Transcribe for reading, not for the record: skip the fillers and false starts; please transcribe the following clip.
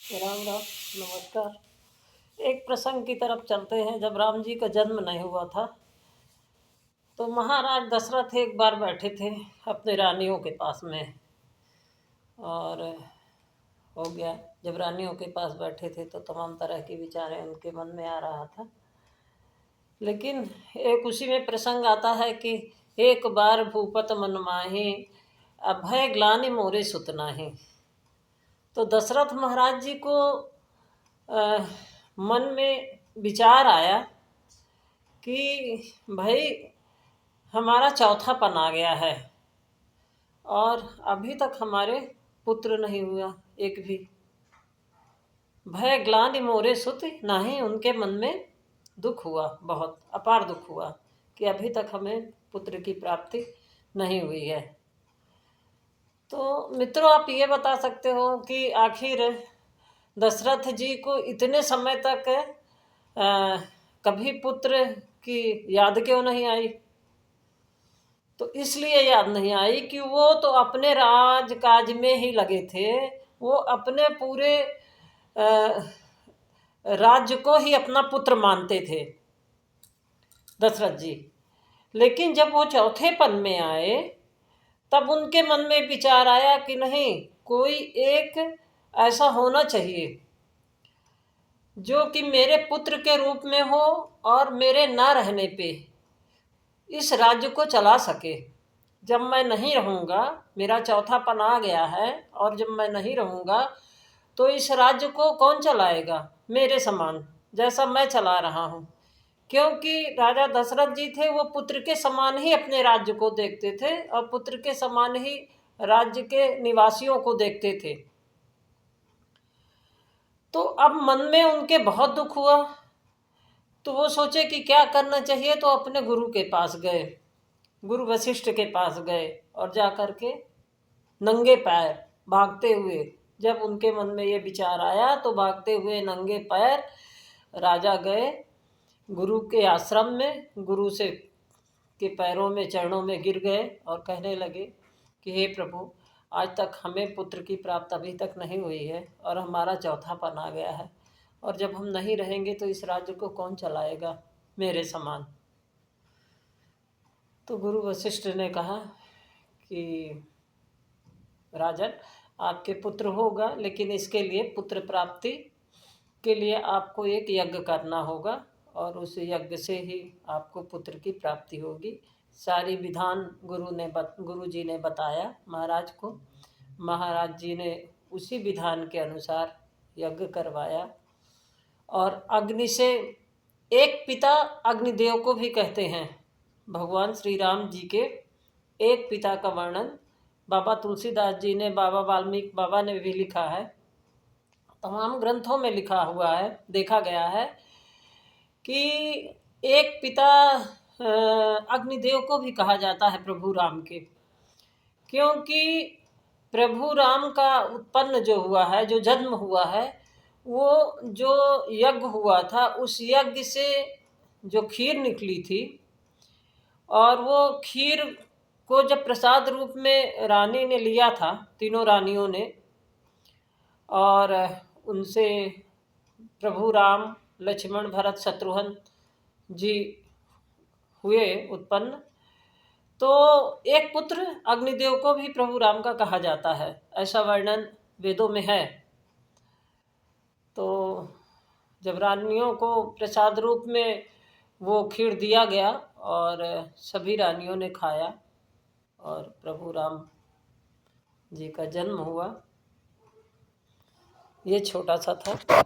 राम राम, नमस्कार। एक प्रसंग की तरफ चलते हैं। जब राम जी का जन्म नहीं हुआ था तो महाराज दशरथ एक बार बैठे थे अपने रानियों के पास में। और हो गया, जब रानियों के पास बैठे थे तो तमाम तरह के विचारें उनके मन में आ रहा था। लेकिन एक उसी में प्रसंग आता है कि एक बार भूपत मन माहि, अभय ग्लानि मोरे सुत नाहि। तो दशरथ महाराज जी को मन में विचार आया कि भाई हमारा चौथापन आ गया है और अभी तक हमारे पुत्र नहीं हुआ एक भी। भय ग्लानि मोरे सुत नाही, उनके मन में दुख हुआ, बहुत अपार दुख हुआ कि अभी तक हमें पुत्र की प्राप्ति नहीं हुई है। तो मित्रों, आप ये बता सकते हो कि आखिर दशरथ जी को इतने समय तक कभी पुत्र की याद क्यों नहीं आई? तो इसलिए याद नहीं आई कि वो तो अपने राजकाज में ही लगे थे। वो अपने पूरे राज्य को ही अपना पुत्र मानते थे दशरथ जी। लेकिन जब वो चौथेपन में आए तब उनके मन में विचार आया कि नहीं, कोई एक ऐसा होना चाहिए जो कि मेरे पुत्र के रूप में हो और मेरे ना रहने पे इस राज्य को चला सके। जब मैं नहीं रहूँगा, मेरा चौथापन आ गया है और जब मैं नहीं रहूँगा तो इस राज्य को कौन चलाएगा मेरे समान, जैसा मैं चला रहा हूँ। क्योंकि राजा दशरथ जी थे, वो पुत्र के समान ही अपने राज्य को देखते थे और पुत्र के समान ही राज्य के निवासियों को देखते थे। तो अब मन में उनके बहुत दुख हुआ। तो वो सोचे कि क्या करना चाहिए, तो अपने गुरु के पास गए, गुरु वशिष्ठ के पास गए और जा कर के नंगे पैर भागते हुए, जब उनके मन में ये विचार आया तो भागते हुए नंगे पैर राजा गए गुरु के आश्रम में। गुरु से के पैरों में, चरणों में गिर गए और कहने लगे कि हे प्रभु, आज तक हमें पुत्र की प्राप्ति अभी तक नहीं हुई है और हमारा चौथापन आ गया है, और जब हम नहीं रहेंगे तो इस राज्य को कौन चलाएगा मेरे समान। तो गुरु वशिष्ठ ने कहा कि राजन, आपके पुत्र होगा, लेकिन इसके लिए पुत्र प्राप्ति के लिए आपको एक यज्ञ करना होगा और उस यज्ञ से ही आपको पुत्र की प्राप्ति होगी। सारी विधान गुरु जी ने बताया महाराज को। महाराज जी ने उसी विधान के अनुसार यज्ञ करवाया। और अग्नि से, एक पिता अग्निदेव को भी कहते हैं। भगवान श्री राम जी के एक पिता का वर्णन बाबा तुलसीदास जी ने, बाबा वाल्मीकि बाबा ने भी लिखा है, तमाम ग्रंथों में लिखा हुआ है, देखा गया है कि एक पिता अग्निदेव को भी कहा जाता है प्रभु राम के। क्योंकि प्रभु राम का उत्पन्न जो हुआ है, जो जन्म हुआ है, वो जो यज्ञ हुआ था, उस यज्ञ से जो खीर निकली थी, और वो खीर को जब प्रसाद रूप में रानी ने लिया था, तीनों रानियों ने, और उनसे प्रभु राम, लक्ष्मण, भरत, शत्रुघ्न जी हुए उत्पन्न। तो एक पुत्र अग्निदेव को भी प्रभु राम का कहा जाता है, ऐसा वर्णन वेदों में है। तो जब रानियों को प्रसाद रूप में वो खीर दिया गया और सभी रानियों ने खाया और प्रभु राम जी का जन्म हुआ। ये छोटा सा था।